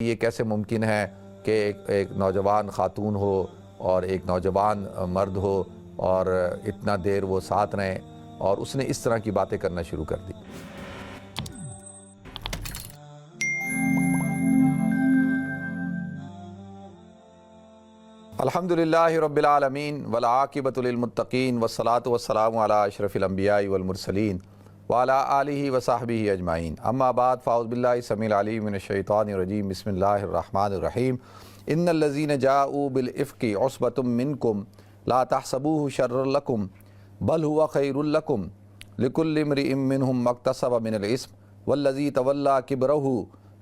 یہ کیسے ممکن ہے کہ ایک نوجوان خاتون ہو اور ایک نوجوان مرد ہو اور اتنا دیر وہ ساتھ رہیں، اور اس نے اس طرح کی باتیں کرنا شروع کر دی۔ الحمدللہ رب العالمین والعاقبۃ للمتقین والصلاة والسلام علی اشرف الانبیاء والمرسلین وعلی آلہ وصحبہ اجمعین، اما بعد فاعوذ باللہ السمیع العلیم من الشیطان الرجیم، بسم اللہ الرحمن الرحیم۔ ان الذین جاءوا بالافک عصبۃ منکم لا تحسبوه شرا لکم بل هو خیر لکم لکل امرئ منہم ما اکتسب من الاثم والذی تولی کبرہ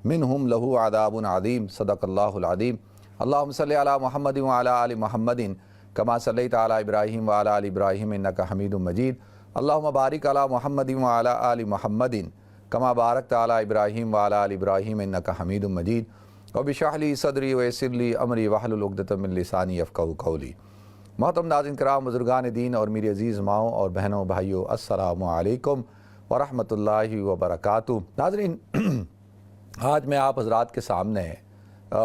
منہم لہ عذاب عظیم، صدق اللہ العظیم۔ اللہم صلی علی محمد وعلی آل محمد کما صلیت علی ابراہیم وعلی آل ابراہیم انک حمید مجید، اللہم بارک علی محمد وعلی آل محمد کما بارکت علی ابراہیم وعلی آل ابراہیم انک حمید مجید، رب اشرح لی صدری ویسر لی امری واحلل عقدۃ من لسانی یفقہوا قولی۔ محترم ناظرین کرام، بزرگان دین اور میری عزیز ماؤں اور بہنوں بھائیوں، السلام علیکم ورحمۃ اللہ وبرکاتہ۔ ناظرین، آج میں آپ حضرات کے سامنے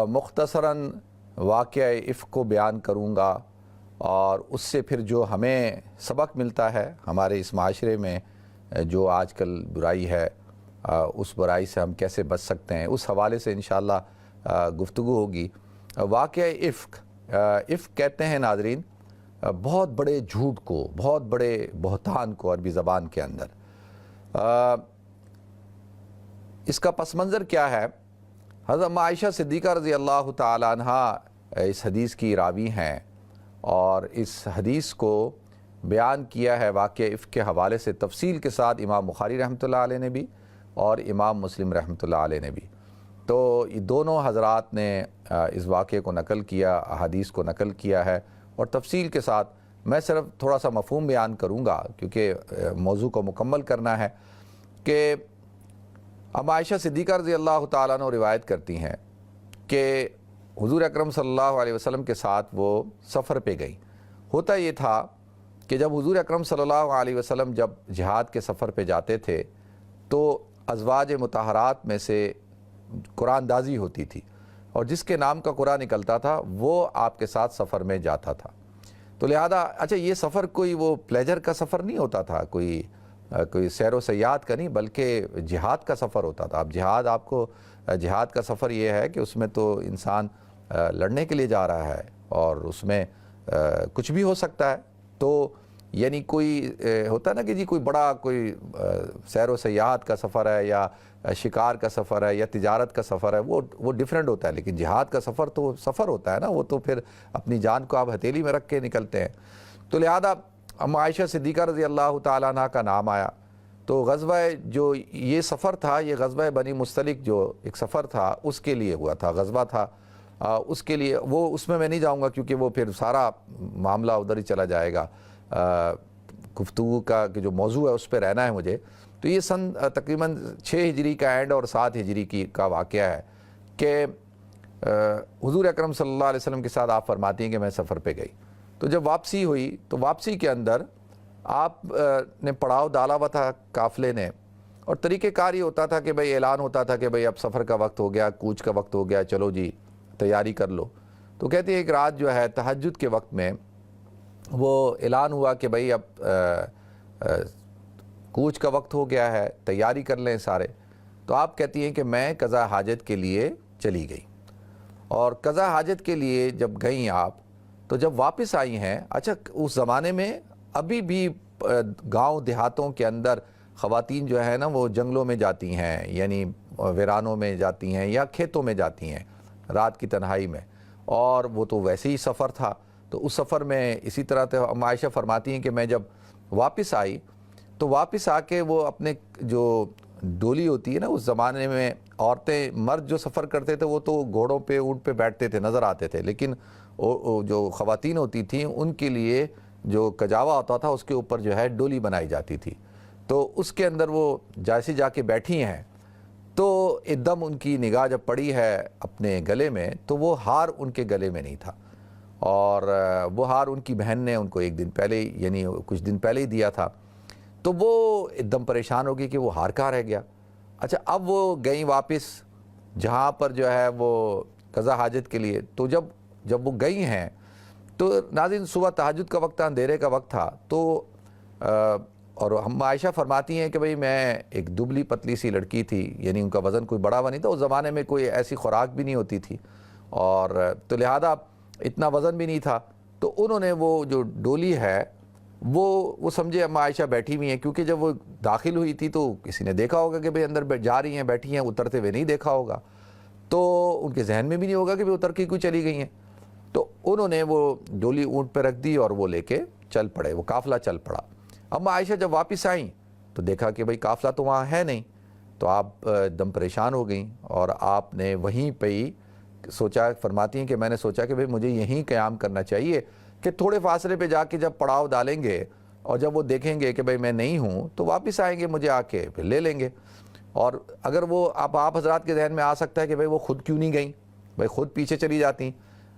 مختصراً واقعہ افک کو بیان کروں گا، اور اس سے پھر جو ہمیں سبق ملتا ہے ہمارے اس معاشرے میں جو آج کل برائی ہے، اس برائی سے ہم کیسے بچ سکتے ہیں، اس حوالے سے انشاءاللہ گفتگو ہوگی۔ واقعہ افک کہتے ہیں ناظرین بہت بڑے جھوٹ کو، بہت بڑے بہتان کو عربی زبان کے اندر۔ اس کا پس منظر کیا ہے؟ حضرت عائشہ صدیقہ رضی اللہ تعالی عنہ اس حدیث کی راوی ہیں، اور اس حدیث کو بیان کیا ہے واقعہ افک کے حوالے سے تفصیل کے ساتھ امام بخاری رحمۃ اللہ علیہ نے بھی اور امام مسلم رحمۃ اللہ علیہ نے بھی۔ تو یہ دونوں حضرات نے اس واقعے کو نقل کیا، حدیث کو نقل کیا ہے، اور تفصیل کے ساتھ میں صرف تھوڑا سا مفہوم بیان کروں گا کیونکہ موضوع کو مکمل کرنا ہے۔ کہ عائشہ صدیقہ رضی اللہ تعالیٰ عنہ روایت کرتی ہیں کہ حضور اکرم صلی اللہ علیہ وسلم کے ساتھ وہ سفر پہ گئی۔ ہوتا یہ تھا کہ جب حضور اکرم صلی اللہ علیہ وسلم جب جہاد کے سفر پہ جاتے تھے تو ازواج مطہرات میں سے قرآن دازی ہوتی تھی، اور جس کے نام کا قرآن نکلتا تھا وہ آپ کے ساتھ سفر میں جاتا تھا۔ تو لہذا یہ سفر کوئی وہ پلیجر کا سفر نہیں ہوتا تھا، کوئی سیر و سیاحت کا نہیں، بلکہ جہاد کا سفر ہوتا تھا۔ اب جہاد کا سفر یہ ہے کہ اس میں تو انسان لڑنے کے لیے جا رہا ہے، اور اس میں کچھ بھی ہو سکتا ہے۔ تو یعنی کوئی ہوتا ہے نا کہ کوئی بڑا کوئی سیر و سیاحت کا سفر ہے یا شکار کا سفر ہے یا تجارت کا سفر ہے، وہ ڈیفرنٹ ہوتا ہے، لیکن جہاد کا سفر تو سفر ہوتا ہے نا، وہ تو پھر اپنی جان کو آپ ہتھیلی میں رکھ کے نکلتے ہیں۔ تو لہذا عائشہ صدیقہ رضی اللہ تعالیٰ عنہ کا نام آیا، تو غزوہ جو یہ سفر تھا، یہ غزوہ بنی مستلق جو ایک سفر تھا اس کے لیے ہوا تھا، غزوہ تھا۔ اس کے لیے اس میں نہیں جاؤں گا کیونکہ وہ پھر سارا معاملہ ادھر ہی چلا جائے گا، گفتگو کا کہ جو موضوع ہے اس پہ رہنا ہے مجھے۔ تو یہ سن تقریباً 6 ہجری کا اینڈ اور 7 ہجری کا واقعہ ہے کہ حضور اکرم صلی اللہ علیہ وسلم کے ساتھ آپ فرماتی ہیں کہ میں سفر پہ گئی۔ تو جب واپسی ہوئی تو واپسی کے اندر آپ نے پڑاؤ ڈالا ہوا تھا قافلے نے، اور طریقہ کار یہ ہوتا تھا کہ بھئی اعلان ہوتا تھا کہ بھئی اب سفر کا وقت ہو گیا، کوچ کا وقت ہو گیا، چلو جی تیاری کر لو۔ تو کہتے ہیں ایک رات جو ہے تہجد کے وقت میں وہ اعلان ہوا کہ بھئی اب کوچ کا وقت ہو گیا ہے، تیاری کر لیں سارے۔ تو آپ کہتی ہیں کہ میں قضاء حاجت کے لیے چلی گئی، اور قضاء حاجت کے لیے جب گئیں آپ، تو جب واپس آئی ہیں، اس زمانے میں ابھی بھی گاؤں دیہاتوں کے اندر خواتین جو ہے نا وہ جنگلوں میں جاتی ہیں، یعنی ویرانوں میں جاتی ہیں یا کھیتوں میں جاتی ہیں رات کی تنہائی میں، اور وہ تو ویسے ہی سفر تھا۔ تو اس سفر میں اسی طرح عائشہ فرماتی ہیں کہ میں جب واپس آئی تو واپس آ کے وہ اپنے جو ڈولی ہوتی ہے نا، اس زمانے میں عورتیں مرد جو سفر کرتے تھے وہ تو گھوڑوں پہ اونٹ پہ بیٹھتے تھے، نظر آتے تھے، لیکن جو خواتین ہوتی تھیں ان کے لیے جو کجاوا ہوتا تھا اس کے اوپر جو ہے ڈولی بنائی جاتی تھی۔ تو اس کے اندر وہ جیسے جا کے بیٹھی ہیں تو ایک دم ان کی نگاہ جب پڑی ہے اپنے گلے میں، تو وہ ہار ان کے گلے میں نہیں تھا، اور وہ ہار ان کی بہن نے ان کو ایک دن پہلے یعنی کچھ دن پہلے ہی دیا تھا۔ تو وہ ایک دم پریشان ہو گئی کہ وہ ہار کہاں رہ گیا۔ اب وہ گئیں واپس، جہاں پر جو ہے وہ قضا حاجت کے لیے. تو جب وہ گئی ہیں تو ناظرین صبح تہجد کا وقت تھا, اندھیرے کا وقت تھا. تو اور ہم عائشہ فرماتی ہیں کہ بھئی میں ایک دبلی پتلی سی لڑکی تھی, یعنی ان کا وزن کوئی بڑا ہوا نہیں تھا, اس زمانے میں کوئی ایسی خوراک بھی نہیں ہوتی تھی, اور تو لہذا اتنا وزن بھی نہیں تھا. تو انہوں نے وہ جو ڈولی ہے وہ سمجھے ہم عائشہ بیٹھی ہوئی ہیں, کیونکہ جب وہ داخل ہوئی تھی تو کسی نے دیکھا ہوگا کہ بھئی اندر جا رہی ہیں, بیٹھی ہیں, اترتے ہوئے نہیں دیکھا ہوگا, تو ان کے ذہن میں بھی نہیں ہوگا کہ بھئی اتر کے کیوں چلی گئی ہیں. تو انہوں نے وہ ڈولی اونٹ پہ رکھ دی اور وہ لے کے چل پڑے, وہ قافلہ چل پڑا. اب عائشہ جب واپس آئیں تو دیکھا کہ بھئی قافلہ تو وہاں ہے نہیں, تو آپ دم پریشان ہو گئیں, اور آپ نے وہیں پہ ہی سوچا, فرماتی ہیں کہ میں نے سوچا کہ بھئی مجھے یہیں قیام کرنا چاہیے, کہ تھوڑے فاصلے پہ جا کے جب پڑاؤ ڈالیں گے اور جب وہ دیکھیں گے کہ بھئی میں نہیں ہوں تو واپس آئیں گے, مجھے آ کے پھر لے لیں گے. اور اگر وہ آپ حضرات کے ذہن میں آ سکتا ہے کہ بھئی وہ خود کیوں نہیں گئیں, بھئی خود پیچھے چلی جاتی.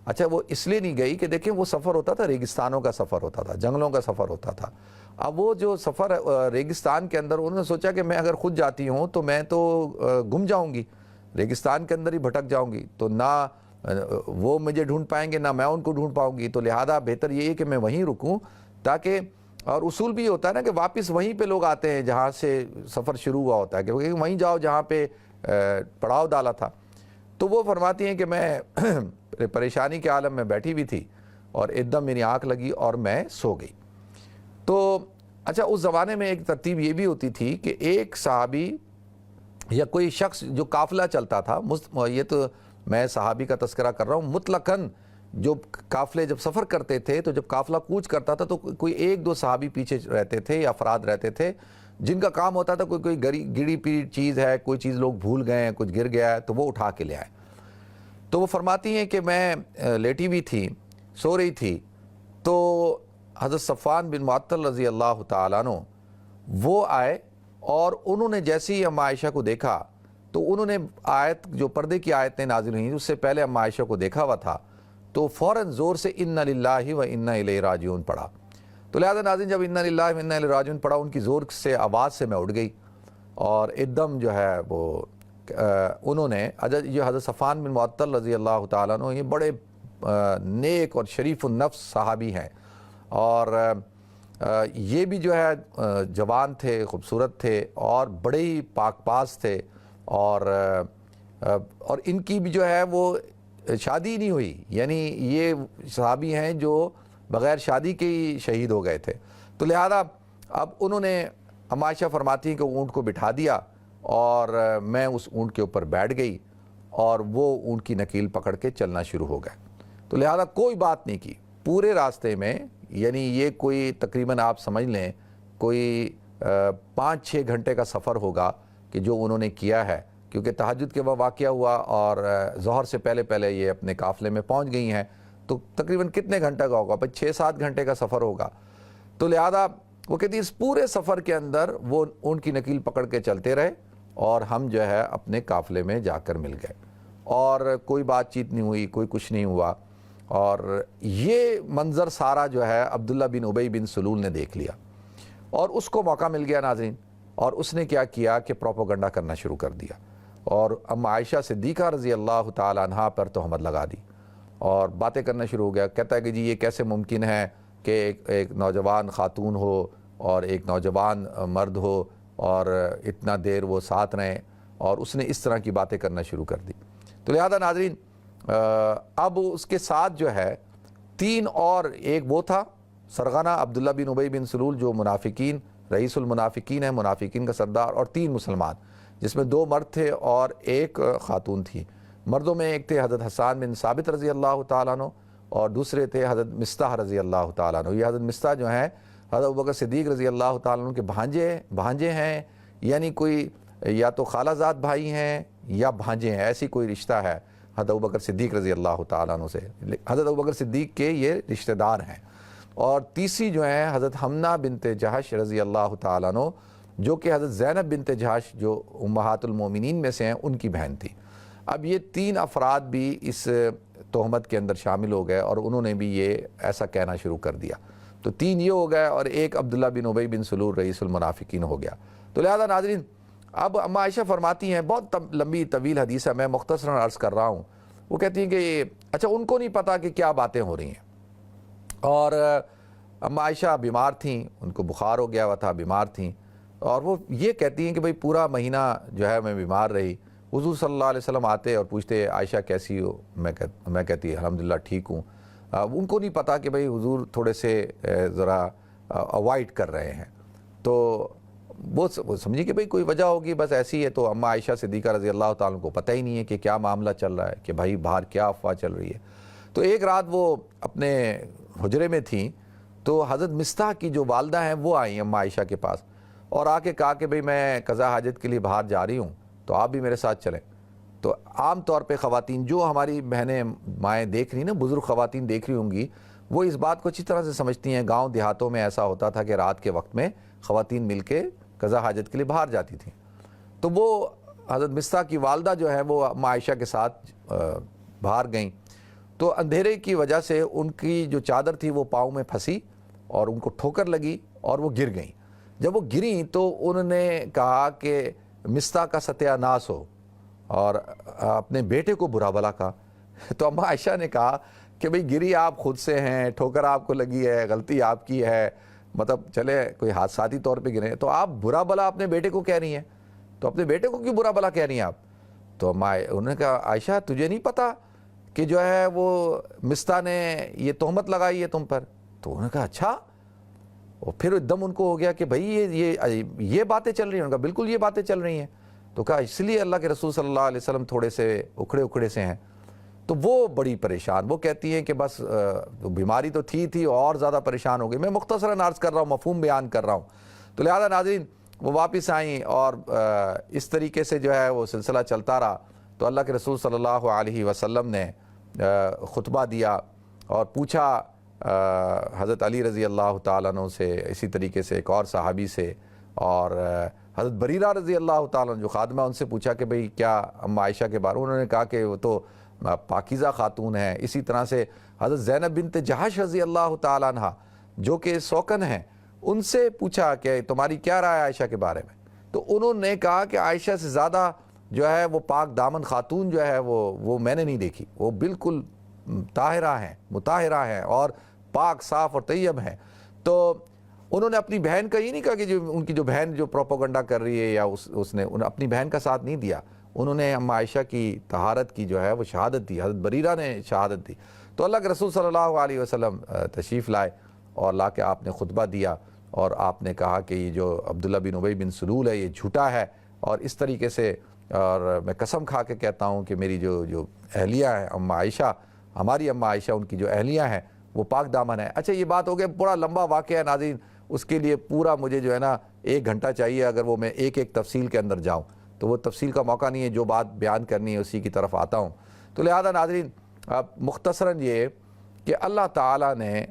اچھا, وہ اس لیے نہیں گئی کہ دیکھیں وہ سفر ہوتا تھا, ریگستانوں کا سفر ہوتا تھا, جنگلوں کا سفر ہوتا تھا. اب وہ جو سفر ریگستان کے اندر, انہوں نے سوچا کہ میں اگر خود جاتی ہوں تو میں تو گم جاؤں گی, ریگستان کے اندر ہی بھٹک جاؤں گی, تو نہ وہ مجھے ڈھونڈ پائیں گے نہ میں ان کو ڈھونڈ پاؤں گی. تو لہذا بہتر یہ ہے کہ میں وہیں رکوں, تاکہ, اور اصول بھی ہوتا ہے نا کہ واپس وہیں پہ لوگ آتے ہیں جہاں سے سفر شروع ہوا ہوتا ہے, کہ وہیں جاؤ جہاں پہ پڑاؤ ڈالا تھا. تو وہ فرماتی ہیں کہ میں پریشانی کے عالم میں بیٹھی ہوئی تھی اور ایک دم میری آنکھ لگی اور میں سو گئی. تو اچھا, اس زمانے میں ایک ترتیب یہ بھی ہوتی تھی کہ ایک صحابی یا کوئی شخص جو قافلہ چلتا تھا, یہ تو میں صحابی کا تذکرہ کر رہا ہوں, مطلقاً جو قافلے جب سفر کرتے تھے تو جب قافلہ کوچ کرتا تھا تو کوئی ایک دو صحابی پیچھے رہتے تھے یا افراد رہتے تھے, جن کا کام ہوتا تھا کوئی گری پیڑی چیز ہے, کوئی چیز لوگ بھول گئے ہیں, کچھ گر گیا ہے, تو وہ اٹھا کے لے آئے. تو وہ فرماتی ہیں کہ میں لیٹی ہوئی تھی, سو رہی تھی, تو حضرت صفوان بن معطل رضی اللہ تعالیٰ عنہ وہ آئے, اور انہوں نے جیسے ہی ام عائشہ کو دیکھا تو انہوں نے آیت, جو پردے کی آیتیں نازل ہوئیں اس سے پہلے ام عائشہ کو دیکھا ہوا تھا, تو فوراً زور سے انا للہ و انا الیہ راجعون پڑھا. تو لہذا ناظرین جب انا للہ و انا الیہ راجعون پڑھا, ان کی زور سے آواز سے میں اٹھ گئی, اور ایک دم جو ہے وہ انہوں نے, یہ حضرت صفوان بن معطل رضی اللہ تعالیٰ عنہ, یہ بڑے نیک اور شریف النفس صحابی ہیں, اور یہ بھی جو ہے جوان تھے, خوبصورت تھے, اور بڑے ہی پاک باز تھے, اور ان کی بھی جو ہے وہ شادی نہیں ہوئی, یعنی یہ صحابی ہیں جو بغیر شادی کے ہی شہید ہو گئے تھے. تو لہذا اب انہوں نے, ام عائشہ فرماتی ہیں کہ اونٹ کو بٹھا دیا, اور میں اس اونٹ کے اوپر بیٹھ گئی, اور وہ اونٹ کی نکیل پکڑ کے چلنا شروع ہو گئے. تو لہذا کوئی بات نہیں کی پورے راستے میں, یعنی یہ کوئی تقریباً آپ سمجھ لیں کوئی 5-6 گھنٹے کا سفر ہوگا کہ جو انہوں نے کیا ہے, کیونکہ تہجد کے وہ واقعہ ہوا اور ظہر سے پہلے یہ اپنے قافلے میں پہنچ گئی ہیں, تو تقریباً کتنے گھنٹے کا ہوگا, 6-7 گھنٹے کا سفر ہوگا. تو لہذا وہ کہتی اس پورے سفر کے اندر وہ اونٹ کی نکیل پکڑ کے چلتے رہے, اور ہم جو ہے اپنے قافلے میں جا کر مل گئے, اور کوئی بات چیت نہیں ہوئی, کوئی کچھ نہیں ہوا. اور یہ منظر سارا جو ہے عبداللہ بن ابی بن سلول نے دیکھ لیا, اور اس کو موقع مل گیا ناظرین, اور اس نے کیا کیا کہ پروپیگنڈا کرنا شروع کر دیا, اور ام عائشہ صدیقہ رضی اللہ تعالی عنہا پر تہمت لگا دی, اور باتیں کرنا شروع ہو گیا. کہتا ہے کہ جی یہ کیسے ممکن ہے کہ ایک نوجوان خاتون ہو اور ایک نوجوان مرد ہو, اور اتنا دیر وہ ساتھ رہیں, اور اس نے اس طرح کی باتیں کرنا شروع کر دی. تو لہذا ناظرین اب اس کے ساتھ جو ہے 3 اور, ایک وہ تھا سرغنہ عبداللہ بن ابی بن سلول جو منافقین, رئیس المنافقین ہے, منافقین کا سردار, اور 3 مسلمان جس میں 2 مرد تھے اور 1 خاتون تھی. مردوں میں ایک تھے حضرت حسان بن ثابت رضی اللہ تعالیٰ عنہ, اور دوسرے تھے حضرت مصطح رضی اللہ تعالیٰ عنہ. یہ حضرت مصطح جو ہیں حضرت ابوبکر صدیق رضی اللہ تعالیٰ عنہ کے بھانجے ہیں, یعنی کوئی یا تو خالہ زاد بھائی ہیں یا بھانجے ہیں, ایسی کوئی رشتہ ہے حضرت ابوبکر صدیق رضی اللہ تعالیٰ عنہ سے. حضرت ابوبکر صدیق کے یہ رشتہ دار ہیں. اور تیسری جو ہیں حضرت حمنہ بنت جہش رضی اللہ تعالیٰ عنہ, جو کہ حضرت زینب بنت جہش جو امہات المومنین میں سے ہیں ان کی بہن تھی. اب یہ 3 افراد بھی اس تہمت کے اندر شامل ہو گئے, اور انہوں نے بھی یہ ایسا کہنا شروع کر دیا. تو 3 یہ ہو گئے, اور ایک عبداللہ بن ابی بن سلول رئیس المنافقین ہو گیا. تو لہذا ناظرین اب اما عائشہ فرماتی ہیں، بہت لمبی طویل حدیث ہے، میں مختصراً عرض کر رہا ہوں. وہ کہتی ہیں کہ اچھا ان کو نہیں پتا کہ کیا باتیں ہو رہی ہیں. اور اما عائشہ بیمار تھیں، ان کو بخار ہو گیا ہوا تھا، بیمار تھیں، اور وہ یہ کہتی ہیں کہ بھئی پورا مہینہ جو ہے میں بیمار رہی. حضور صلی اللہ علیہ وسلم آتے اور پوچھتے عائشہ کیسی ہو، میں کہتی الحمدللہ ٹھیک ہوں. ان کو نہیں پتا کہ بھئی حضور تھوڑے سے ذرا اوائڈ کر رہے ہیں. تو وہ سمجھی کہ بھئی کوئی وجہ ہوگی، بس ایسی ہے. تو اما عائشہ صدیقہ رضی اللہ تعالیٰ کو پتہ ہی نہیں ہے کہ کیا معاملہ چل رہا ہے، کہ بھائی باہر کیا افواہ چل رہی ہے. تو ایک رات وہ اپنے حجرے میں تھیں، تو حضرت مستح کی جو والدہ ہیں وہ آئیں اما عائشہ کے پاس، اور آ کے کہا کہ بھئی میں قضاء حاجت کے لیے باہر جا رہی ہوں، تو آپ بھی میرے ساتھ چلیں. تو عام طور پہ خواتین، جو ہماری بہنیں مائیں دیکھ رہی نا، بزرگ خواتین دیکھ رہی ہوں گی، وہ اس بات کو اچھی طرح سے سمجھتی ہیں. گاؤں دیہاتوں میں ایسا ہوتا تھا کہ رات کے وقت میں خواتین مل کے قضاء حاجت کے لیے باہر جاتی تھیں. تو وہ حضرت مستح کی والدہ جو ہے وہ اما عائشہ کے ساتھ باہر گئیں. تو اندھیرے کی وجہ سے ان کی جو چادر تھی وہ پاؤں میں پھنسی اور ان کو ٹھوکر لگی اور وہ گر گئیں. جب وہ گریں تو انہوں نے کہا کہ مستح کا ستیہ ناس ہو، اور اپنے بیٹے کو برا بھلا کہا. تو اما عائشہ نے کہا کہ بھئی گری آپ خود سے ہیں، ٹھوکر آپ کو لگی ہے، غلطی آپ کی ہے، مطلب چلے کوئی حادثاتی طور پہ گرے، تو آپ برا بھلا اپنے بیٹے کو کہہ رہی ہیں، تو اپنے بیٹے کو کیوں برا بھلا کہہ رہی ہیں آپ؟ تو انہوں نے کہا عائشہ تجھے نہیں پتا کہ جو ہے وہ مستح نے یہ تہمت لگائی ہے تم پر؟ تو انہوں نے کہا اچھا. اور پھر ایک دم ان کو ہو گیا کہ بھئی یہ باتیں چل رہی ہیں. انہوں نے کہا بالکل یہ باتیں چل رہی ہیں. تو کہا اس لیے اللہ کے رسول صلی اللہ علیہ وسلم تھوڑے سے اکھڑے سے ہیں. تو وہ بڑی پریشان، وہ کہتی ہیں کہ بس بیماری تو تھی اور زیادہ پریشان ہو گئی. میں مختصراً عرض کر رہا ہوں، مفہوم بیان کر رہا ہوں. تو لہذا ناظرین وہ واپس آئیں اور اس طریقے سے جو ہے وہ سلسلہ چلتا رہا. تو اللہ کے رسول صلی اللہ علیہ وسلم نے خطبہ دیا اور پوچھا حضرت علی رضی اللہ تعالیٰ عنہ سے، اسی طریقے سے ایک اور صحابی سے، اور حضرت بریرہ رضی اللہ تعالیٰ عنہ جو خادمہ، ان سے پوچھا کہ بھئی کیا اما عائشہ کے بارے. انہوں نے کہا کہ وہ تو پاکیزہ خاتون ہیں. اسی طرح سے حضرت زینب بنت جہش رضی اللہ تعالیٰ عنہ جو کہ سوکن ہیں، ان سے پوچھا کہ تمہاری کیا رائے عائشہ کے بارے میں. تو انہوں نے کہا کہ عائشہ سے زیادہ جو ہے وہ پاک دامن خاتون جو ہے وہ میں نے نہیں دیکھی. وہ بالکل طاہرہ ہیں، مطہرہ ہیں اور پاک صاف اور طیب ہیں. تو انہوں نے اپنی بہن کا یہ نہیں کہا کہ جو ان کی جو بہن جو پروپیگنڈا کر رہی ہے یا اس نے اپنی بہن کا ساتھ نہیں دیا. انہوں نے اما عائشہ کی طہارت کی جو ہے وہ شہادت دی. حضرت بریرہ نے شہادت دی. تو اللہ کے رسول صلی اللہ علیہ وسلم تشریف لائے اور لا کے آپ نے خطبہ دیا، اور آپ نے کہا کہ یہ جو عبداللہ بن ابی بن سلول ہے یہ جھوٹا ہے. اور اس طریقے سے، اور میں قسم کھا کے کہتا ہوں کہ میری جو اہلیہ ہے اما عائشہ، ہماری اما عائشہ، ان کی جو اہلیہ ہیں وہ پاک دامن ہے. اچھا یہ بات ہو گیا، بڑا لمبا واقعہ ہے ناظرین، اس کے لیے پورا مجھے جو ہے نا 1 گھنٹہ چاہیے اگر وہ میں ایک تفصیل کے اندر جاؤں، تو وہ تفصیل کا موقع نہیں ہے. جو بات بیان کرنی ہے اسی کی طرف آتا ہوں. تو لہذا ناظرین اب مختصراً یہ کہ اللہ تعالیٰ نے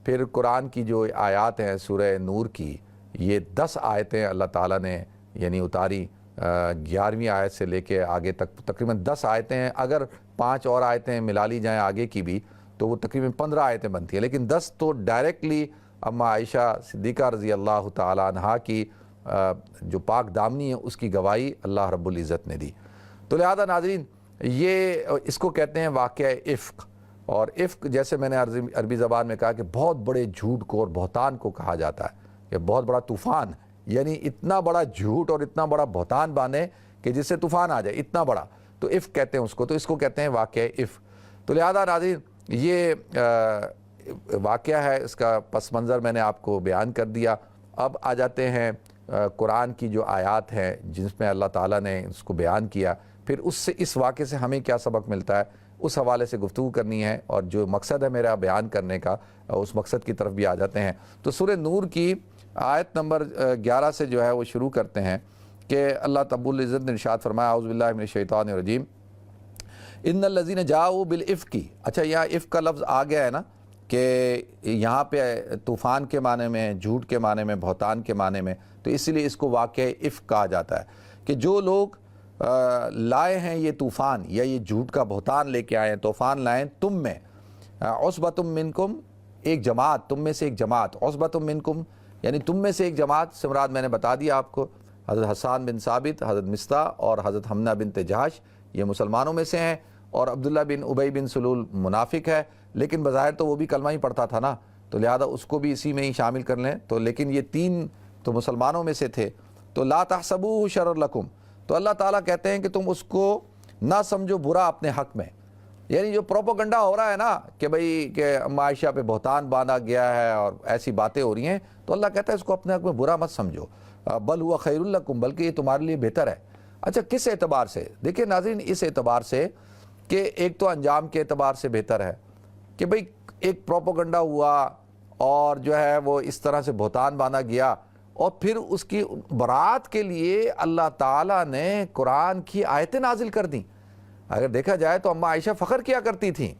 پھر قرآن کی جو آیات ہیں سورہ نور کی، یہ 10 آیتیں اللہ تعالیٰ نے یعنی اتاری، 11ویں آیت سے لے کے آگے تک تقریباً 10 آیتیں ہیں. اگر 5 اور آیتیں ملا لی جائیں آگے کی بھی تو وہ تقریباً 15 آیتیں بنتی ہیں، لیکن 10 تو ڈائریکٹلی اما عائشہ صدیقہ رضی اللہ تعالیٰ عنہا کی جو پاک دامنی ہے اس کی گواہی اللہ رب العزت نے دی. تو لہذا ناظرین یہ اس کو کہتے ہیں واقعہ افک. اور افک جیسے میں نے عربی زبان میں کہا کہ بہت بڑے جھوٹ کو اور بہتان کو کہا جاتا ہے، کہ بہت بڑا طوفان، یعنی اتنا بڑا جھوٹ اور اتنا بڑا بہتان باندھے کہ جس سے طوفان آ جائے، اتنا بڑا، تو افک کہتے ہیں اس کو. تو اس کو کہتے ہیں واقعہ افک. تو لہذا ناظرین یہ واقعہ ہے، اس کا پس منظر میں نے آپ کو بیان کر دیا. اب آ جاتے ہیں قرآن کی جو آیات ہیں جس میں اللہ تعالیٰ نے اس کو بیان کیا، پھر اس سے اس واقعے سے ہمیں کیا سبق ملتا ہے اس حوالے سے گفتگو کرنی ہے، اور جو مقصد ہے میرا بیان کرنے کا اس مقصد کی طرف بھی آ جاتے ہیں. تو سورہ نور کی آیت نمبر 11 سے جو ہے وہ شروع کرتے ہیں کہ اللہ رب العزت نے ارشاد فرمایا اعوذ باللہ من الشیطان الرجیم ان الذین جاؤوا بالافک. اچھا یہاں افک کا لفظ آ گیا ہے نا، کہ یہاں پہ طوفان کے معنی میں، جھوٹ کے معنی میں، بہتان کے معنی میں، تو اس لیے اس کو واقعہ افک کہا جاتا ہے کہ جو لوگ لائے ہیں یہ طوفان یا یہ جھوٹ کا بہتان لے کے آئے ہیں، طوفان لائیں تم میں، عصبۃ منکم، ایک جماعت تم میں سے، ایک جماعت، عصبۃ منکم یعنی تم میں سے ایک جماعت سے مراد میں نے بتا دیا آپ کو حضرت حسان بن ثابت، حضرت مصطح اور حضرت حمنہ بنت جہش یہ مسلمانوں میں سے ہیں، اور عبداللہ بن ابی بن سلول منافق ہے، لیکن بظاہر تو وہ بھی کلمہ ہی پڑھتا تھا نا، تو لہذا اس کو بھی اسی میں ہی شامل کر لیں۔ تو لیکن یہ تین تو مسلمانوں میں سے تھے۔ تو لا تحسبوہ شرر لکم، تو اللہ تعالیٰ کہتے ہیں کہ تم اس کو نہ سمجھو برا اپنے حق میں، یعنی جو پروپوگنڈا ہو رہا ہے نا کہ بھئی کہ اما عائشہ پہ بہتان باندھا گیا ہے اور ایسی باتیں ہو رہی ہیں، تو اللہ کہتا ہے اس کو اپنے حق میں برا مت سمجھو، بل ہوا خیر لکم، بلکہ یہ تمہارے لیے بہتر ہے۔ اچھا کس اعتبار سے؟ دیکھیں ناظرین، اس اعتبار سے کہ ایک تو انجام کے اعتبار سے بہتر ہے کہ بھئی ایک پروپوگنڈا ہوا اور جو ہے وہ اس طرح سے بہتان باندھا گیا، اور پھر اس کی برات کے لیے اللہ تعالیٰ نے قرآن کی آیتیں نازل کر دیں۔ اگر دیکھا جائے تو اما عائشہ فخر کیا کرتی تھیں،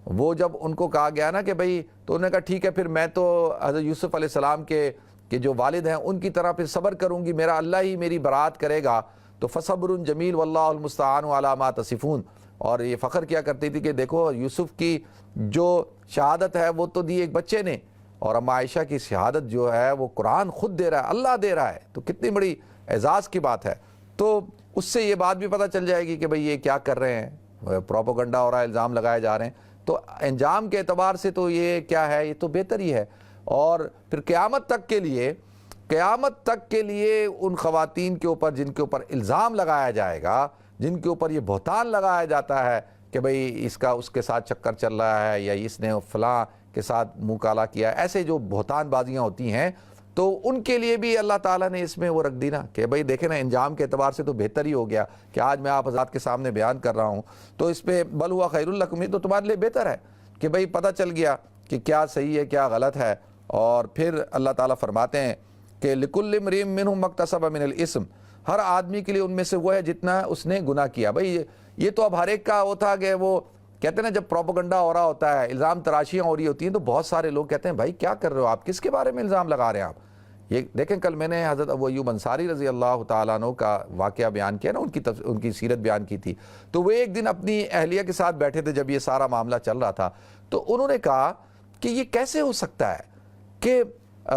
وہ جب ان کو کہا گیا نا کہ بھئی، تو انہوں نے کہا ٹھیک ہے پھر میں تو حضرت یوسف علیہ السلام کے جو والد ہیں ان کی طرح پھر صبر کروں گی، میرا اللہ ہی میری برات کرے گا، تو فصبر جمیل واللہ المستعان علی ما تصفون۔ اور یہ فخر کیا کرتی تھی کہ دیکھو یوسف کی جو شہادت ہے وہ تو دی ایک بچے نے، اور اما عائشہ کی شہادت جو ہے وہ قرآن خود دے رہا ہے، اللہ دے رہا ہے، تو کتنی بڑی اعزاز کی بات ہے۔ تو اس سے یہ بات بھی پتہ چل جائے گی کہ بھئی یہ کیا کر رہے ہیں، پروپوگنڈا ہو رہا ہے، الزام لگائے جا رہے ہیں، تو انجام کے اعتبار سے تو یہ کیا ہے، یہ تو بہتر ہی ہے۔ اور پھر قیامت تک کے لیے ان خواتین کے اوپر جن کے اوپر الزام لگایا جائے گا، جن کے اوپر یہ بہتان لگایا جاتا ہے کہ بھئی اس کا اس کے ساتھ چکر چل رہا ہے، یا اس نے فلاں کے ساتھ منہ کالا کیا، ایسے جو بہتان بازیاں ہوتی ہیں، تو ان کے لیے بھی اللہ تعالیٰ نے اس میں وہ رکھ دی نا کہ بھئی دیکھیں نا، انجام کے اعتبار سے تو بہتر ہی ہو گیا کہ آج میں آپ حضرات کے سامنے بیان کر رہا ہوں، تو اس پہ بل ہوا خیر لکم، یہ تو تمہارے لیے بہتر ہے کہ بھئی پتہ چل گیا کہ کیا صحیح ہے کیا غلط ہے۔ اور پھر اللہ تعالیٰ فرماتے ہیں کہ لِكُلِّ امْرِئٍ مِّنْهُمْ مَا اكْتَسَبَ مِنَ الْإِثْمِ، ہر آدمی کے لیے ان میں سے وہ ہے جتنا اس نے گناہ کیا۔ بھئی یہ تو اب ہر ایک کا وہ تھا کہ وہ کہتے ہیں نا، جب پروپوگنڈا ہو رہا ہوتا ہے، الزام تراشیاں ہو رہی ہوتی ہیں، تو بہت سارے لوگ کہتے ہیں بھائی کیا کر رہے ہو آپ، کس کے بارے میں الزام لگا رہے ہیں آپ۔ یہ دیکھیں کل میں نے حضرت ابو ایوب انصاری رضی اللہ تعالیٰ عنہ کا واقعہ بیان کیا نا، ان کی سیرت بیان کی تھی، تو وہ ایک دن اپنی اہلیہ کے ساتھ بیٹھے تھے جب یہ سارا معاملہ چل رہا تھا، تو انہوں نے کہا کہ یہ کیسے ہو سکتا ہے کہ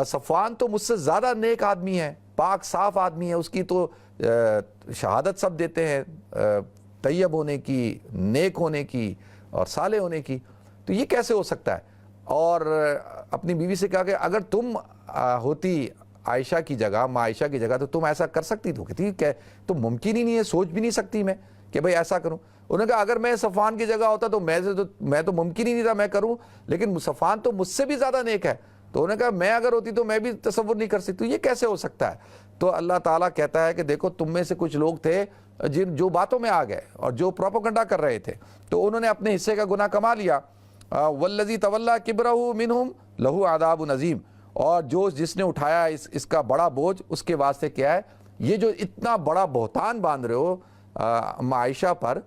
صفوان تو مجھ سے زیادہ نیک آدمی ہے، پاک صاف آدمی ہے، اس کی تو شہادت سب دیتے ہیں طیب ہونے کی، نیک ہونے کی اور صالح ہونے کی، تو یہ کیسے ہو سکتا ہے۔ اور اپنی بیوی سے کہا کہ اگر تم ہوتی عائشہ کی جگہ، ماں عائشہ کی جگہ، تو تم ایسا کر سکتی؟ تو کہتی کہ تو ممکن ہی نہیں ہے، سوچ بھی نہیں سکتی میں کہ بھئی ایسا کروں۔ انہوں نے کہا اگر میں صفوان کی جگہ ہوتا تو میں تو ممکن ہی نہیں تھا میں کروں، لیکن صفوان تو مجھ سے بھی زیادہ نیک ہے، تو انہوں نے کہا میں اگر ہوتی تو میں بھی تصور نہیں کر سکتی، یہ کیسے ہو سکتا ہے۔ تو اللہ تعالیٰ کہتا ہے کہ دیکھو تم میں سے کچھ لوگ تھے جو باتوں میں آ گئے اور جو پروپوگنڈا کر رہے تھے، تو انہوں نے اپنے حصے کا گناہ کما لیا۔ والذی تولی کبرہ منہم لہ عذاب عظیم، اور جس نے اٹھایا اس کا بڑا بوجھ، اس کے واسطے کیا ہے، یہ جو اتنا بڑا بہتان باندھ رہے ہو عائشہ پر،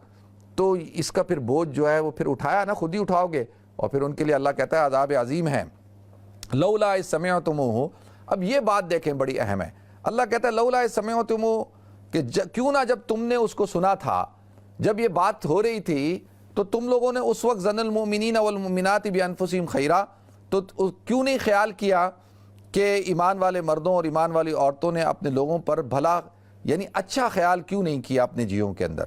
تو اس کا پھر بوجھ جو ہے وہ پھر اٹھایا نا، خود ہی اٹھاؤ گے، اور پھر ان کے لیے اللہ کہتا ہے عذاب عظیم ہے۔ لولا اذ سمعتموہ، اب یہ بات دیکھیں بڑی اہم ہے، اللہ کہتا ہے لولا اذ سمعتموہ، کہ کیوں نہ جب تم نے اس کو سنا تھا، جب یہ بات ہو رہی تھی، تو تم لوگوں نے اس وقت ظن المؤمنین والمؤمنات بانفسہم خیرا، تو کیوں نہیں خیال کیا کہ ایمان والے مردوں اور ایمان والی عورتوں نے اپنے لوگوں پر بھلا، یعنی اچھا خیال کیوں نہیں کیا اپنے جیوں کے اندر،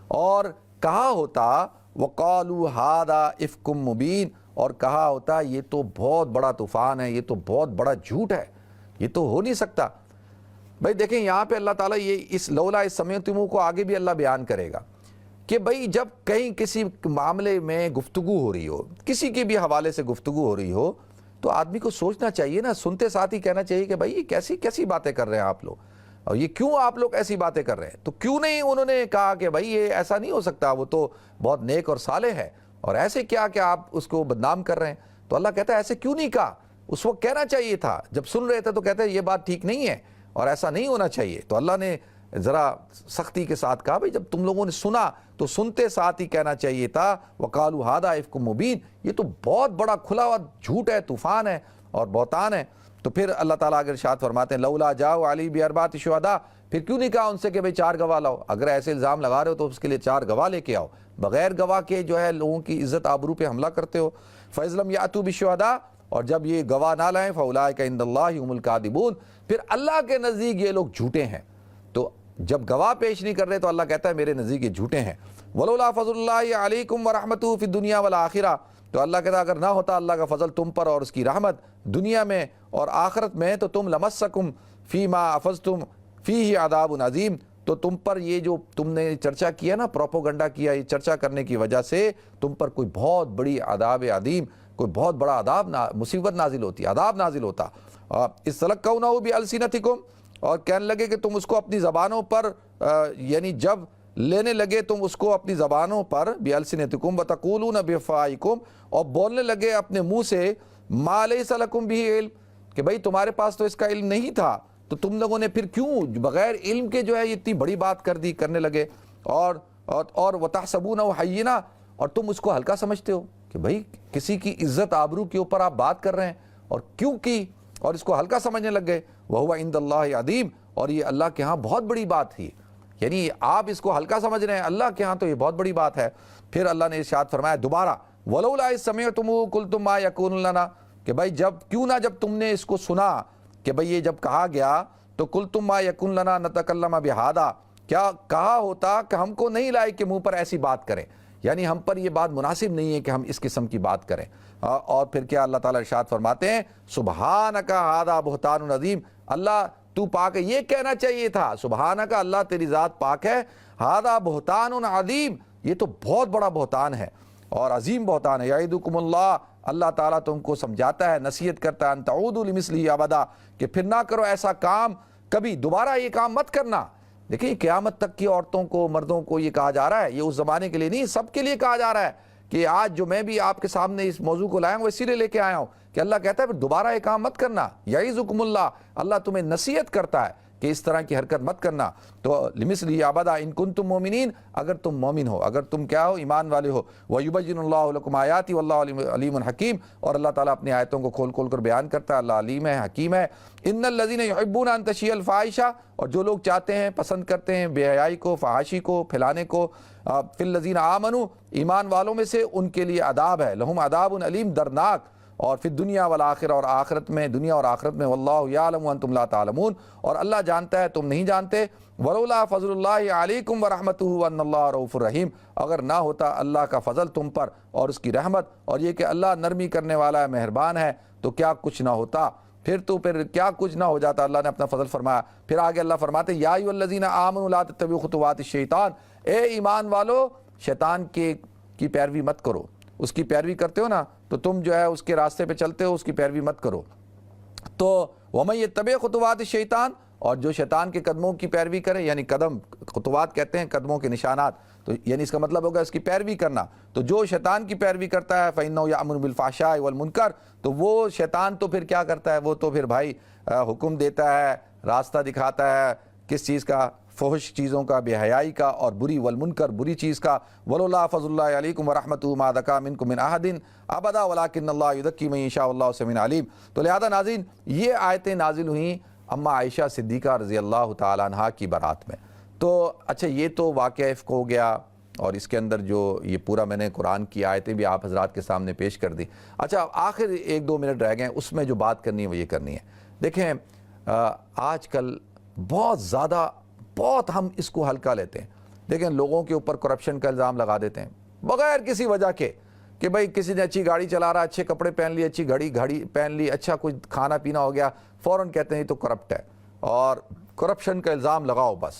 اور کہا ہوتا وقالوا ھذا افک مبین، اور کہا ہوتا یہ تو بہت بڑا طوفان ہے، یہ تو بہت بڑا جھوٹ ہے، یہ تو ہو نہیں سکتا۔ بھائی دیکھیں یہاں پہ اللہ تعالیٰ یہ اس لولا اذ سمعتموہ کو آگے بھی اللہ بیان کرے گا کہ بھئی جب کہیں کسی معاملے میں گفتگو ہو رہی ہو، کسی کے بھی حوالے سے گفتگو ہو رہی ہو، تو آدمی کو سوچنا چاہیے نا، سنتے ساتھ ہی کہنا چاہیے کہ بھئی یہ کیسی باتیں کر رہے ہیں آپ لوگ، اور یہ کیوں آپ لوگ ایسی باتیں کر رہے ہیں۔ تو کیوں نہیں انہوں نے کہا کہ بھئی یہ ایسا نہیں ہو سکتا، وہ تو بہت نیک اور صالح ہے، اور ایسے کیا کہ آپ اس کو بدنام کر رہے ہیں۔ تو اللہ کہتا ہے ایسے کیوں نہیں کہا، اس وقت کہنا چاہیے تھا، جب سن رہے تھے تو کہتے ہیں یہ بات ٹھیک نہیں ہے اور ایسا نہیں ہونا چاہیے۔ تو اللہ نے ذرا سختی کے ساتھ کہا بھئی جب تم لوگوں نے سنا تو سنتے ساتھ ہی کہنا چاہیے تھا وقالوا ھذا افک مبین، یہ تو بہت بڑا کھلا ہوا جھوٹ ہے، طوفان ہے اور بہتان ہے۔ تو پھر اللہ تعالیٰ اگر ارشاد فرماتے ہیں لولا جاؤ علی باربعۃ شہداء، پھر کیوں نہیں کہا ان سے کہ بھئی 4 گواہ لاؤ، اگر ایسے الزام لگا رہے ہو تو اس کے لیے 4 گواہ لے کے آؤ، بغیر گواہ کے جو ہے لوگوں کی عزت آبرو پہ حملہ کرتے ہو۔ فَإِذْ لَمْ يَأْتُوا بِالشُّهَدَاءِ، اور جب یہ گواہ نہ لائیں فَأُولَٰئِكَ عِندَ اللہِ هُمُ الْكَاذِبُونَ، پھر اللہ کے نزدیک یہ لوگ جھوٹے ہیں۔ جب گواہ پیش نہیں کر رہے تو اللہ کہتا ہے میرے نزدیک یہ جھوٹے ہیں۔ وَلَوْلَا فَضْلُ اللَّهِ عَلَيْكُمْ وَرَحْمَتُهُ فِي الدُّنْيَا وَالْآخِرَةِ، تو اللہ کہتا ہے اگر نہ ہوتا اللہ کا فضل تم پر اور اس کی رحمت دنیا میں اور آخرت میں، تو تم لَمَسَّكُمْ فِي مَا أَفَضْتُمْ فِيهِ عَذَابٌ عَظِيمٌ، تو تم پر یہ جو تم نے چرچا کیا نا، پروپوگنڈا کیا، یہ چرچا کرنے کی وجہ سے تم پر کوئی بہت بڑی عذاب عظیم، کوئی بہت بڑا عذاب مصیبت نازل ہوتی، عذاب نازل ہوتا۔ اِسْتَلَقَّوْنَهُ بِأَلْسِنَتِكُمْ، اور کہنے لگے کہ تم اس کو اپنی زبانوں پر یعنی جب لینے لگے تم اس کو اپنی زبانوں پر بِأَلْسِنَتِكُمْ وَتَقُولُونَ بِأَفْوَاهِكُمْ، اور بولنے لگے اپنے منہ سے مَا لَيْسَ لَكُمْ بِهِ علم، کہ بھئی تمہارے پاس تو اس کا علم نہیں تھا، تو تم لوگوں نے پھر کیوں بغیر علم کے جو ہے یہ اتنی بڑی بات کر دی، کرنے لگے۔ اور وَتَحْسَبُونَهُ هَيِّنًا، اور تم اس کو ہلکا سمجھتے ہو کہ بھئی کسی کی عزت آبرو کے اوپر آپ بات کر رہے ہیں، اور کیوں کی، اور اس کو ہلکا سمجھنے لگ گئے۔ وَهُوَ عِندَ اللَّهِ عَظِيمٌ، اور یہ اللہ کے ہاں بہت بڑی بات تھی، یعنی آپ اس کو ہلکا سمجھ رہے ہیں، اللہ کے ہاں تو یہ بہت بڑی بات ہے۔ پھر اللہ نے ارشاد فرمایا دوبارہ وَلَوْلَا إِذْ سَمِعْتُمُوهُ قُلْتُم مَّا يَكُونُ لَنَا، کہ بھائی جب تم نے اس کو سنا کہ بھئی یہ جب کہا گیا تو قُلْتُم مَّا يَكُونُ لَنَا نَتَكَلَّمَ بِهَذَا، کیا کہا ہوتا کہ ہم کو نہیں لائق کہ منہ پر ایسی بات کریں، یعنی ہم پر یہ بات مناسب نہیں ہے کہ ہم اس قسم کی بات کریں۔ اور پھر کیا اللہ تعالیٰ ارشاد فرماتے ہیں سبحانک ھذا بہتان عظیم، اللہ تو پاک ہے، یہ کہنا چاہیے تھا سبحانک، اللہ تیری ذات پاک ہے، ھذا بہتان عظیم، یہ تو بہت بڑا بہتان ہے اور عظیم بہتان ہے۔ یعدکم اللہ، اللہ تعالیٰ تم کو سمجھاتا ہے، نصیحت کرتا ہے، ان تعودوا لمثلہ ابدا، کہ پھر نہ کرو ایسا کام کبھی دوبارہ، یہ کام مت کرنا۔ دیکھیں قیامت تک کی عورتوں کو، مردوں کو یہ کہا جا رہا ہے، یہ اس زمانے کے لیے نہیں، سب کے لیے کہا جا رہا ہے کہ آج جو میں بھی آپ کے سامنے اس موضوع کو لایا ہوں وہ اسی لیے لے کے آیا ہوں کہ اللہ کہتا ہے پھر دوبارہ یہ کام مت کرنا۔ یعظکم اللہ، اللہ تمہیں نصیحت کرتا ہے کہ اس طرح کی حرکت مت کرنا۔ تو لمثلہ ابدا ان کنتم مؤمنین، اگر تم مومن ہو، اگر تم کیا ہو، ایمان والے ہو۔ وَيُبَيِّنُ اللَّهُ لَكُمْ آیَاتِهِ وَاللَّهُ عَلِیمٌ حکیم، اور اللہ تعالیٰ اپنی آیتوں کو کھول کھول کر بیان کرتا ہے، اللہ علیم ہے، حکیم ہے۔ ان الذین یحبون ان تشیع الفاحشہ، اور جو لوگ چاہتے ہیں، پسند کرتے ہیں بے حیائی کو، فحاشی کو پھیلانے کو، فی الذین آمنوا، ایمان والوں میں سے ان کے لیے عذاب ہے، لہم عذاب علیم، دردناک، اور فی الدنیا والآخرہ، اور آخرت میں، دنیا اور آخرت میں، واللہ یعلم وانتم لا تعلمون، اور اللہ جانتا ہے تم نہیں جانتے۔ ولولا فضل اللہ علیکم ورحمتہ وان اللہ رؤوف الرحیم، اگر نہ ہوتا اللہ کا فضل تم پر اور اس کی رحمت، اور یہ کہ اللہ نرمی کرنے والا ہے، مہربان ہے، تو کیا کچھ نہ ہوتا، پھر کیا کچھ نہ ہو جاتا۔ اللہ نے اپنا فضل فرمایا۔ پھر آگے اللہ فرماتے یا ایھا الذین آمنوا لا تتبعوا خطوات الشیطان، اے ایمان والو شیطان کی پیروی مت کرو، اس کی پیروی کرتے ہو نا تو تم جو ہے اس کے راستے پہ چلتے ہو، اس کی پیروی مت کرو۔ تو وَمَن يَتَّبِعْ خُطُوَاتِ الشَّیطان، اور جو شیطان کے قدموں کی پیروی کرے، یعنی قدم، خطوات کہتے ہیں قدموں کے نشانات، تو یعنی اس کا مطلب ہوگا اس کی پیروی کرنا۔ تو جو شیطان کی پیروی کرتا ہے فَإِنَّهُ يَأْمُرُ بِالْفَحْشَاءِ وَالْمُنکَرِ، تو وہ شیطان تو پھر کیا کرتا ہے، وہ تو پھر بھائی حکم دیتا ہے، راستہ دکھاتا ہے کس چیز کا، فحش چیزوں کا، بے حیائی کا، اور بری، والمنکر، بری چیز کا۔ ولولا فضل اللہ علیکم ورحمتہ ما زکا منکم من احد ابدا ولکن اللہ یزکی من یشاء واللہ سمیع علیم۔ تو لہذا ناظرین یہ آیتیں نازل ہوئیں اما عائشہ صدیقہ رضی اللہ تعالیٰ عنہا کی برات میں۔ تو اچھا یہ تو واقعہ افک ہو گیا، اور اس کے اندر جو یہ پورا میں نے قرآن کی آیتیں بھی آپ حضرات کے سامنے پیش کر دی۔ اچھا آخر 1-2 منٹ رہ گئے، اس میں جو بات کرنی ہے وہ یہ کرنی ہے۔ دیکھیں آج کل بہت زیادہ، بہت ہم اس کو ہلکا لیتے ہیں۔ دیکھیں لوگوں کے اوپر کرپشن کا الزام لگا دیتے ہیں بغیر کسی وجہ کے، کہ بھئی کسی نے اچھی گاڑی چلا رہا، اچھے کپڑے پہن لیے، اچھی گھڑی پہن لی، اچھا کچھ کھانا پینا ہو گیا، فوراً کہتے ہیں یہ تو کرپٹ ہے، اور کرپشن کا الزام لگاؤ بس،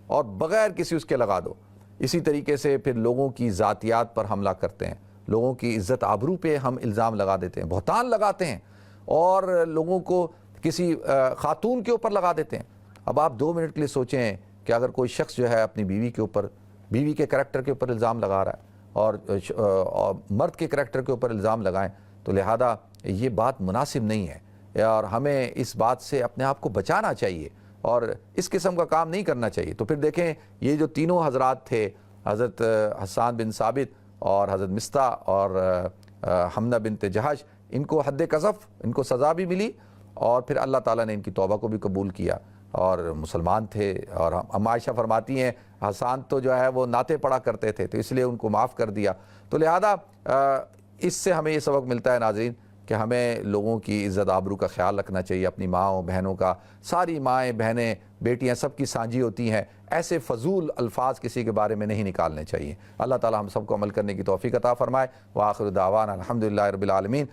اور بغیر کسی اس کے لگا دو۔ اسی طریقے سے پھر لوگوں کی ذاتیات پر حملہ کرتے ہیں، لوگوں کی عزت آبرو پہ ہم الزام لگا دیتے ہیں، بہتان لگاتے ہیں، اور لوگوں کو کسی خاتون کے اوپر لگا دیتے ہیں۔ اب آپ 2 منٹ کے لیے سوچیں کہ اگر کوئی شخص جو ہے اپنی بیوی کے اوپر، بیوی کے کریکٹر کے اوپر الزام لگا رہا ہے، اور مرد کے کریکٹر کے اوپر الزام لگائیں، تو لہذا یہ بات مناسب نہیں ہے، اور ہمیں اس بات سے اپنے آپ کو بچانا چاہیے، اور اس قسم کا کام نہیں کرنا چاہیے۔ تو پھر دیکھیں یہ جو تینوں حضرات تھے، حضرت حسان بن ثابت اور حضرت مصطح اور حمنہ بنت جہش، ان کو حد قذف، ان کو سزا بھی ملی، اور پھر اللہ تعالیٰ نے ان کی توبہ کو بھی قبول کیا، اور مسلمان تھے۔ اور اما عائشہ فرماتی ہیں حسان تو جو ہے وہ نعتیں پڑھا کرتے تھے، تو اس لیے ان کو معاف کر دیا۔ تو لہذا اس سے ہمیں یہ سبق ملتا ہے ناظرین کہ ہمیں لوگوں کی عزت آبرو کا خیال رکھنا چاہیے، اپنی ماؤں بہنوں کا۔ ساری مائیں بہنیں بیٹیاں سب کی سانجی ہوتی ہیں، ایسے فضول الفاظ کسی کے بارے میں نہیں نکالنے چاہیے۔ اللہ تعالی ہم سب کو عمل کرنے کی توفیق عطا فرمائے۔ وآخر دعوانا الحمدللہ رب العالمین۔